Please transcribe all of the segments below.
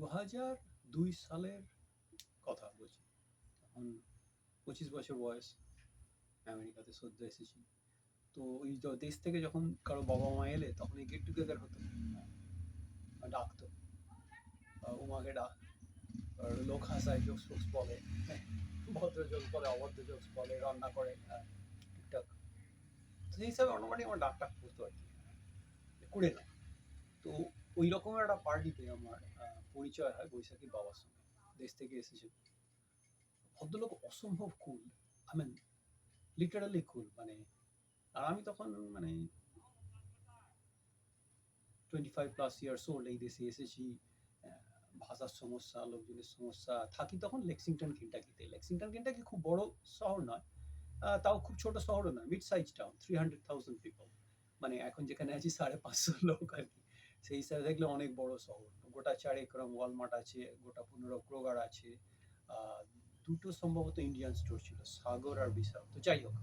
2002 সালের কথা বলছি। তখন 25 বছর বয়স, আমেরিকাতে সদ্য এসেছি। তো ওই দেশ থেকে যখন কারো বাবা মা এলে তখন এই গেট টুগেদার হতো, ডাকতো, উমাকে ডাক, আর লোক হাসায়, জোকস ফোকস বলে, ভদ্র জোকস বলে, অভদ্র জোকস বলে, রান্না করে টুকটাক। তো সেই হিসাবে অটোমেটিক আমার ডাকটা করতো আর কি, করে নেয়। তো ওই রকমের একটা পার্টিতে আমার পরিচয় হয় বৈশাখীর বাবার সঙ্গে। দেশ থেকে এসেছে ভদ্রলোক, অসম্ভব কুল, আই মিন লিটারালি কুল, মানে। আর আমি তখন মানে 25+ ইয়ার্স ওল্ড, এই দেশে এসেছি, ভাষার সমস্যা, লোকজনের সমস্যা। থাকি তখন লেক্সিংটন কেন্টাকিতে। লেক্সিংটন কেন্টাকি খুব বড় শহর নয়, তাও খুব ছোট শহরও নয়, মিড সাইজ টাউন, 300,000 পিপল। মানে এখন যেখানে আছি 550 লোক আর কি। সেই হিসাবে দেখলে অনেক বড় শহর। গোটা চারেক রকম ওয়ালমার্ট আছে, গোটা 15 ক্রোগার আছে, দুটো সম্ভবত ইন্ডিয়ান স্টোর ছিল, সাগর আর বিশাল। তো যাই হোক,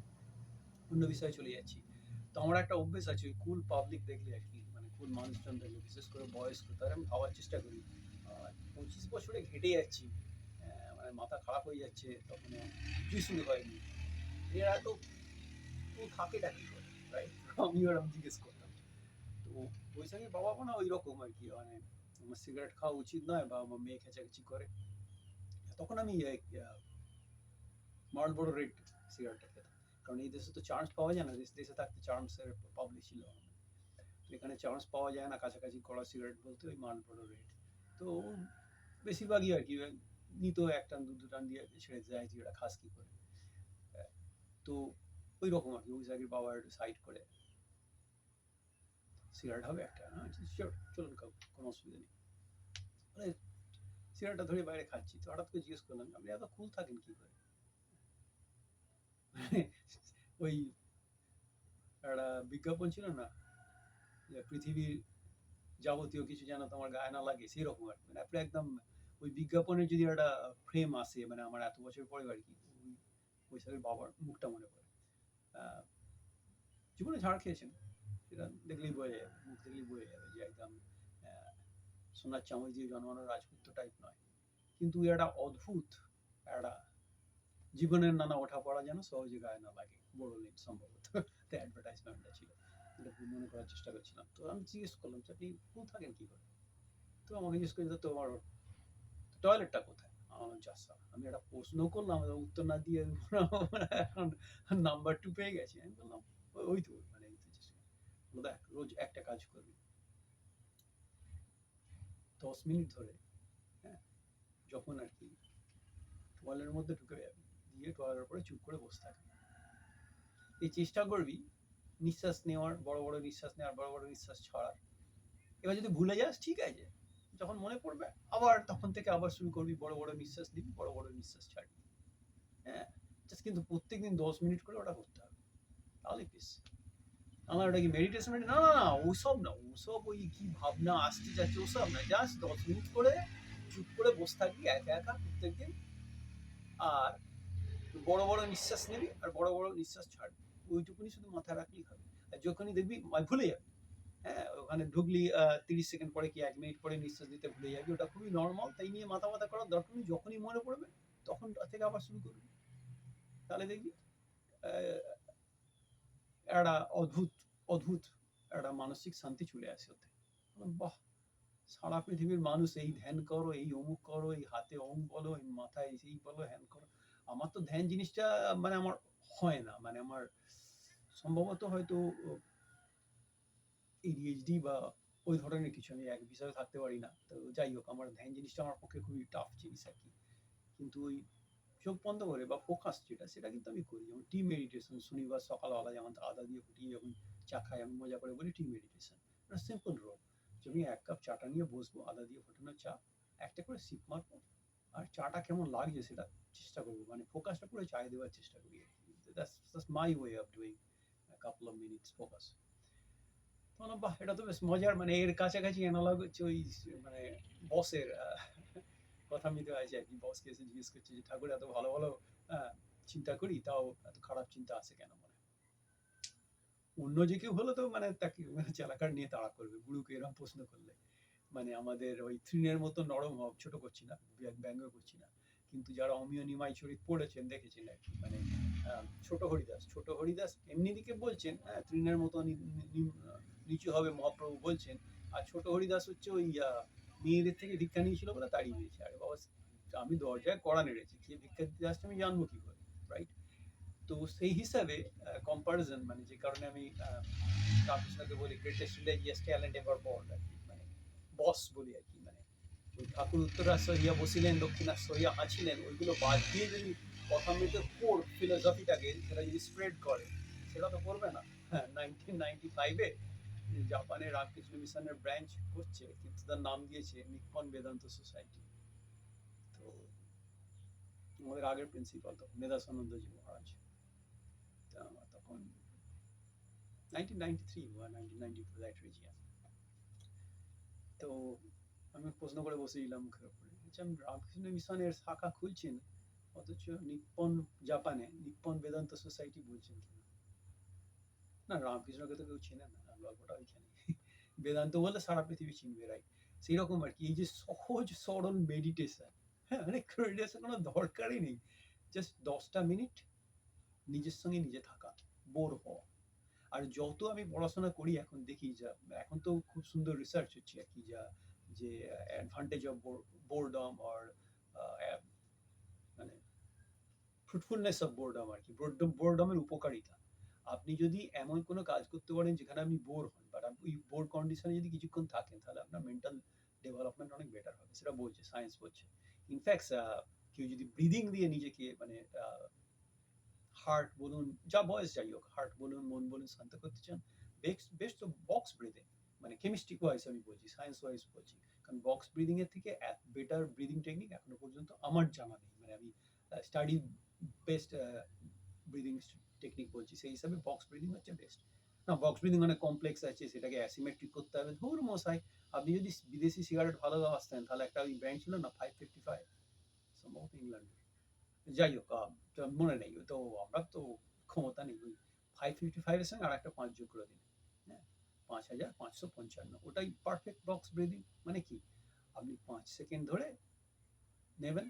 অন্য বিষয়ে চলে যাচ্ছি। তো আমার একটা অভ্যেস আছে, ওই কুল পাবলিক দেখলে আর কি, মানে কুল মানুষজন দেখলে, বিশেষ করে বয়স্ক, তার আমি ভাবার চেষ্টা করি 25 বছরে ঘেটে যাচ্ছি, মানে মাথা খারাপ হয়ে যাচ্ছে, তখন কিছুই শুরু হয়নি, এরা তো থাকেটা কি করে, রাইট? আমি ওরকম জিজ্ঞেস করতাম। তো বৈশাখীর বাবা না ওই রকম আর কি, মানে আমার সিগারেট খাওয়া উচিত নয়, বা আমার মেয়ে খেঁচাখেচি করে। তখন আমি মার্লবোরো রেড সিগারেটটা খেতাম, কারণ এই দেশে তো চার্মস পাওয়া যায় না, দেশে থাকতে চার্মসের পাবলিক ছিল। তো এখানে চার্মস পাওয়া যায় না, কাছাকাছি কড়া সিগারেট বলতে ওই মার্লবোরো রেড। তো বেশিরভাগই আর কি নিত, এক টান দু টান দিয়ে ছেড়ে যায়, যে ওটা খাস কি করে। তো ওই রকম আর কি, বৈশাখীর বাবা একটু সাইড করে, সিগারেট হবে একটা, চলুন খাবো, কোনো অসুবিধা নেই। মানে সিগারেটটা ধরে বাইরে খাচ্ছি, তো হঠাৎ করে জিজ্ঞেস করলাম, আপনি এত কুল থাকেন কি করে? ওই একটা বিজ্ঞাপন ছিল না, যে পৃথিবীর যাবতীয় কিছু যেন তোমার গায়ে না লাগে, সেই রকম আর কি। মানে আপনি একদম ওই বিজ্ঞাপনের যদি একটা ফ্রেম আসে, মানে আমার এত বছর পরে আর কি, ওই বৈশাখীর বাবার মুখটা মনে পড়ে। আহ, জীবনে ঝাড় খেয়েছেন, সেটা দেখলেই বোঝা যাবে, মুখ দেখলেই বোঝা যাবে যে একদম আহ, সোনার চামচ দিয়ে জন্মানো রাজপুত্র টাইপ নয়। কিন্তু একটা অদ্ভুত একটা জীবনের নানা ওঠা পড়া যেন সহজে গায়ে না লাগে, বড় লেন সম্ভবত। তো অ্যাডভার্টাইজমেন্টটা ছিল, এটা মনে করার চেষ্টা করছিলাম। তো আমি জিজ্ঞেস করলাম, যে আপনি কোন থাকেন কি করে? তো আমাকে জিজ্ঞেস করে, তোমার টয়লেটটা কোথায়? আমার জাসা, আমি একটা প্রশ্ন করলাম, উত্তর না দিয়ে এখন নাম্বার 2 পেয়ে গেছি। আমি বললাম, ওই তো, মানে এই তো দেখ, রোজ একটা কাজ করবি, 10 মিনিট ধরে, হ্যাঁ, যখন আর কি টয়লেটের মধ্যে ঢুকে যাবি, দিয়ে টয়লেটের পরে চুপ করে বসে থাকবি। এই চেষ্টা করবি নিঃশ্বাস নেওয়ার, বড় বড় নিঃশ্বাস নেওয়ার, বড় বড় নিঃশ্বাস ছাড়ার। এবার যদি ভুলে যাস, ঠিক আছে, যখন মনে পড়বে আবার তখন থেকে আবার শুরু করবি, বড় বড় নিঃশ্বাস নিবি, বড় বড় নিঃশ্বাস ছাড়বি। হ্যাঁ, জাস্ট কিন্তু প্রত্যেকদিন 10 মিনিট করে ওটা করতে হবে, তাহলে পিস। আমার ওটা কি মেডিটেশন? না না না, ওসব না, ওসব ওই কি ভাবনা আসতে যাচ্ছে ওসব না, জাস্ট 10 মিনিট করে চুপ করে বসে থাকবি একা একা প্রত্যেকদিন, আর বড় বড় নিঃশ্বাস নিবি আর বড় বড় নিঃশ্বাস ছাড়বি। ওইটুকুনি শুধু মাথায় রাখলেই হবে। আর যখনই দেখবি ভুলে যাবি, হ্যাঁ, ওখানে ঢুকলি 30 সেকেন্ড পরে কি 1 মিনিট পরে নিঃশ্বাস দিতে ভুলে যাবি, ওটা খুবই নর্মাল, তাই নিয়ে মাথা ব্যথা করার দরকার নেই। যখনই মনে পড়বে তখন থেকে আবার শুরু করবি, তাহলে দেখবি একটা অদ্ভুত অদ্ভুত একটা মানসিক শান্তি চলে আসে ওতে। বাহ, সারা পৃথিবীর মানুষ এই ধ্যান করো, এই অমুক করো, এই হাতে ওম বলো, এই মাথায় এই বলো, হ্যান করো। আমার তো ধ্যান জিনিসটা মানে আমার হয় না, মানে আমার সম্ভবত হয়তো ADHD বা ওই ধরনের কিছু, আমি এক বিষয়ে থাকতে পারি না। তো যাই হোক, আমার ধ্যান জিনিসটা আমার পক্ষে খুবই টাফ জিনিস আর কি। কিন্তু ওই চোখ বন্ধ করে বা ফোকাস যেটা, সেটা কিন্তু আমি করি। যেমন টি মেডিটেশন, শনিবার সকালবেলা যেমন আদা দিয়ে ফুটিয়ে যখন চা খাই, আমি মজা করে বলি টি মেডিটেশন। এটা সিম্পল রোল, যে আমি 1 কাপ চাটা নিয়ে বসবো, আদা দিয়ে ফোটানো চা, একটা করে সিপ মারবো, আর চাটা কেমন লাগছে সেটা চেষ্টা করবো, মানে ফোকাসটা পুরো চায় দেওয়ার চেষ্টা করি। That's my way of doing a couple of minutes focus. বললাম, বাহ, এটা তো বেশ মজার, মানে এর কাছাকাছি অ্যানালগ হচ্ছে ওই, মানে বসের কথা মিতে আছে আর কি। বসকে এসে জিজ্ঞেস করছে যে, ঠাকুর এত ভালো ভালো আহ, চিন্তা করি, তাও এত খারাপ চিন্তা আসে কেন মনে? অন্য যে কেউ হলো তো মানে তাকে মানে চালাকার নিয়ে তাড়া করবে, গুরুকে এরকম প্রশ্ন করলে। মানে আমাদের ওই তৃণের মতো নরম হওয়া, ছোট করছি না, ব্যঙ্গ করছি না, কিন্তু যারা অমিয় নিমাই চরিত পড়েছেন দেখেছেন আর কি, মানে ছোট হরিদাস এমনি দিকে বলছেন, হ্যাঁ, তৃণের মতো নিচু হবে মহাপ্রভু বলছেন, আর ছোট হরিদাস হচ্ছে ওই মেয়েদের থেকে ভিক্ষা নিয়েছিল বলে তাড়িয়ে দিয়েছে। আরে বাবা, আমি দরজায় কড়া নেড়েছি, কে ভিক্ষা দিতে আসছে আমি জানবো কি করে, রাইট? তো সেই হিসাবে কম্পারিজন, মানে যে কারণে আমি রামকৃষ্ণকে বলি greatest religious talent ever born আর কি, মানে বস বলি আর কি, মানে ওই ঠাকুর উত্তরাশ্র হইয়া বসিলেন দক্ষিণাশ্র হইয়া হাঁচিলেন, ওইগুলো বাদ দিয়ে যদি কথামৃতের কোর ফিলোসফিটাকে সেটা যদি স্প্রেড করে, সেটা তো করবে না। হ্যাঁ, 1995-এ জাপানে রামকৃষ্ণ মিশনের ব্রাঞ্চ করছে, কিন্তু তার নাম দিয়েছে নিপ্পন বেদান্ত সোসাইটি। তো আমাদের আগের প্রিন্সিপাল তখন মেধাসানন্দজি মহারাজ, তখন 1993 বা 1994 দ্যাট রিজিয়ন। তো আমি প্রশ্ন করে বসেছিলাম মুখের উপরে, আমি রামকৃষ্ণ মিশনের শাখা খুলছেন, অথচ জাপানে নিপ্পন বেদান্ত সোসাইটি বলছেন কেন? না, রামকৃষ্ণকে তো কেউ চেনে না, গল্পটা ওইখানে। বেদান্ত বলে সারা পৃথিবী চিনবে, রাইট? সেই রকম আর কি, এই যে সহজ সরল মেডিটেশন, হ্যাঁ, মানে মেডিটেশন কোনো দরকারই নেই, জাস্ট 10টা মিনিট নিজের সঙ্গে নিজে থাকা, বোর হওয়া। আর যত আমি পড়াশোনা করি এখন দেখি, যা এখন তো খুব সুন্দর রিসার্চ হচ্ছে আর কি, যা যে অ্যাডভান্টেজ অফ বোরডম, আর মানে ফ্রুটফুলনেস অফ বোরডম আর কি, বোরডমের উপকারিতা। আপনি যদি এমন কোনো কাজ করতে পারেন যেখানে আপনি বোর হন, বাট আপনি ওই বোর কন্ডিশনে যদি কিছুক্ষণ থাকেন, তাহলে আপনার মেন্টাল ডেভেলপমেন্ট অনেক বেটার হবে, সেটা বলছে, সায়েন্স বলছে। ইনফ্যাক্ট কেউ যদি ব্রিদিং দিয়ে নিজেকে, মানে হার্ট বলুন, যা বয়স যাই হোক, হার্ট বলুন, মন বলুন, শান্ত করতে চান, বেস্ট বেস্ট তো বক্স ব্রিদিং। মানে কেমিস্ট্রিক ওয়াইজ আমি বলছি, সায়েন্স ওয়াইজ বলছি, কারণ বক্স ব্রিদিং এর থেকে বেটার ব্রিদিং টেকনিক এখনো পর্যন্ত আমার জানা নেই। মানে আমি স্টাডি বেস্ট ব্রিদিং টেকনিক বলছি, সেই হিসাবে বক্স ব্রিদিং হচ্ছে বেস্ট। না, বক্স ব্রিদিং অনেক কমপ্লেক্স আছে, সেটাকে অ্যাসিমেট্রিক করতে হবে, ধুর মশাই। আপনি যদি বিদেশি সিগারেট ভালো আসতেন, তাহলে একটা ওই ব্র্যান্ড ছিল না 555, সম্ভবত ইংল্যান্ড, যাই হোক, মনে নেই। তো আমরা তো ক্ষমতা নেই, ওই 555-এর সঙ্গে আর একটা 5 যোগ করে দিন, হ্যাঁ, 5555, ওটাই পারফেক্ট বক্স ব্রিদিং। মানে কি, আপনি 5 সেকেন্ড ধরে নেবেন,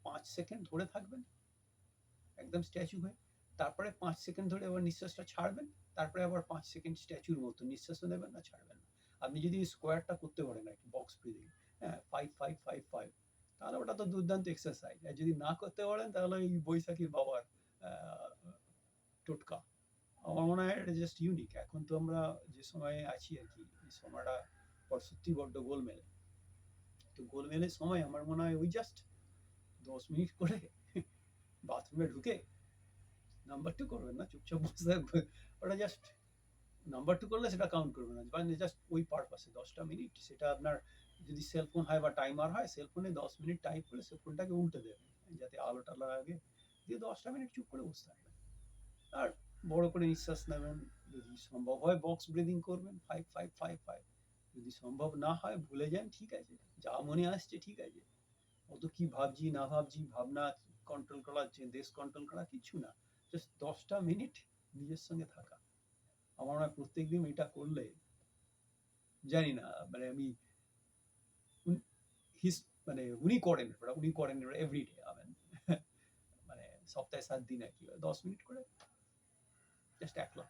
5 সেকেন্ড ধরে থাকবেন একদম স্ট্যাচু হয়ে, তারপরে 5 সেকেন্ড ধরে আবার নিঃশ্বাসটা ছাড়বেন, তারপরে আবার 5 সেকেন্ড স্ট্যাচুর মতো নিঃশ্বাসও নেবেন না, ছাড়বেন না। আপনি যদি স্কোয়ারটা করতে পারেন আর কি, বক্স ব্রিদিং, হ্যাঁ, 5555, তাহলে ওটা তো দুর্দান্ত এক্সারসাইজ। আর যদি না করতে পারেন, তাহলে ওই বৈশাখীর বাবার আহ, টোটকা, আমার মনে হয় এটা জাস্ট ইউনিক। এখন তো আমরা যে সময়ে আছি আর কি, এই সময়টা পর সত্যি বড্ড গোলমেলে। তো গোলমেলের সময় আমার মনে হয় ওই জাস্ট 10 মিনিট করে বাথরুমে ঢুকে, নাম্বার 2 করবেন না, চুপচাপ বসে থাকবে, ওটা জাস্ট নাম্বার 2 করলে সেটা কাউন্ট করবে না, মানে জাস্ট ওই পারপাসে 10টা মিনিট। সেটা আপনার যদি সেলফোন হয় বা টাইমার হয়, সেলফোনে 10 মিনিট টাইপ করে সে ফোনটাকে উল্টে দেবে, যাতে আলো টালো আগে দিয়ে 10টা মিনিট চুপ করে বসে থাকবেন। আর বড় করে নিঃশ্বাস নেবেন, যদি সম্ভব হয় বক্স ব্রিদিং করবেন 5555, যদি সম্ভব না হয় ভুলে যান, ঠিক আছে, যা মনে আসছে ঠিক আছে। অত কি ভাবছি না ভাবছি, ভাবনা কন্ট্রোল করা, দেশ কন্ট্রোল করা কিছু না, জাস্ট 10টা মিনিট নিজের সঙ্গে থাকা। আমার মনে হয় প্রত্যেকদিন এটা করলে, জানি না, মানে আমি হিস মানে উনি করেন এভরিডে, মানে সপ্তাহে 7 দিন আর কি, 10 মিনিট করে জাস্ট একলা,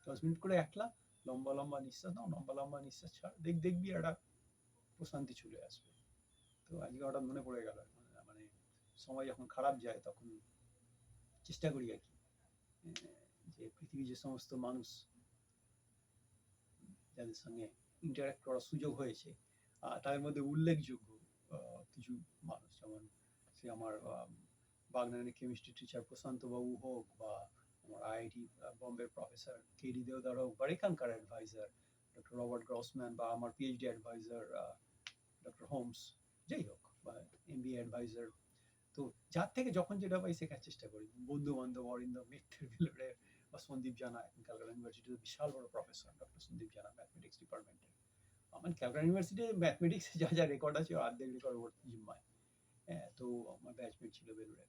10 মিনিট করে একলা, লম্বা লম্বা নিঃশ্বাস নাও, লম্বা লম্বা নিঃশ্বাস ছাড়, দেখবি একটা প্রশান্তি চলে আসবে। তো আজকে হঠাৎ মনে পড়ে গেল, মানে সময় যখন খারাপ যায়, তখন চেষ্টা করি আর কি, যে পৃথিবীর যে সমস্ত মানুষ যাদের সঙ্গে ইন্টারাক্ট করার সুযোগ হয়েছে, তাদের মধ্যে উল্লেখযোগ্য কিছু মানুষ, যেমন সে আমার বাগনানের কেমিস্ট্রি টিচার প্রশান্ত বাবু হোক, বা আমার আইআইটি বম্বের প্রফেসর কেডি দেওদার হোক, বা এখানকার অ্যাডভাইজার ডক্টর রবার্ট গ্রসম্যান, বা আমার পিএইচডি অ্যাডভাইজার ডক্টর হোমস, যাই হোক, বা এমবিএ অ্যাডভাইজার। তো যার থেকে যখন যেটা পাই শেখার চেষ্টা করি, বন্ধু বান্ধব অরিন্দ মিত্রের ভেলোরে, বা সন্দীপ জানা, ক্যালকাটা ইউনিভার্সিটির বিশাল বড় প্রফেসর ডক্টর সন্দীপ জানা, ম্যাথমেটিক্স ডিপার্টমেন্টে। আমার ক্যালকাটা ইউনিভার্সিটির ম্যাথমেটিক্স যা যা রেকর্ড আছে, অর্ধেক রেকর্ড ওর জিম্মায়। হ্যাঁ, তো আমার ব্যাচমেট ছিল বেলুড়ে।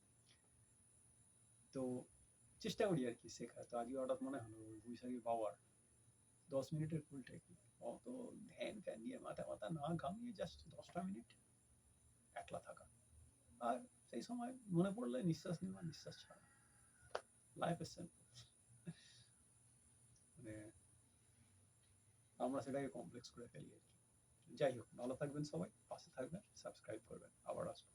তো চেষ্টা করি আর কি শেখার। তো আজকে হঠাৎ মনে হলো বৈশাখী বাবার 10 মিনিটের ফুল টেকনিক, অত ধ্যান ফ্যান দিয়ে মাথা মাথা না ঘামিয়ে জাস্ট 10টা মিনিট একলা থাকা, আর সেই সময় মনে পড়লে নিঃশ্বাস নেওয়া, নিঃশ্বাস ছাড়া। Life is simple. মানে আমরা সেটাকে কমপ্লেক্স করে ফেলি আর কি। যাই হোক, ভালো থাকবেন সবাই, পাশে থাকবেন, সাবস্ক্রাইব করবেন, আবার আসবো।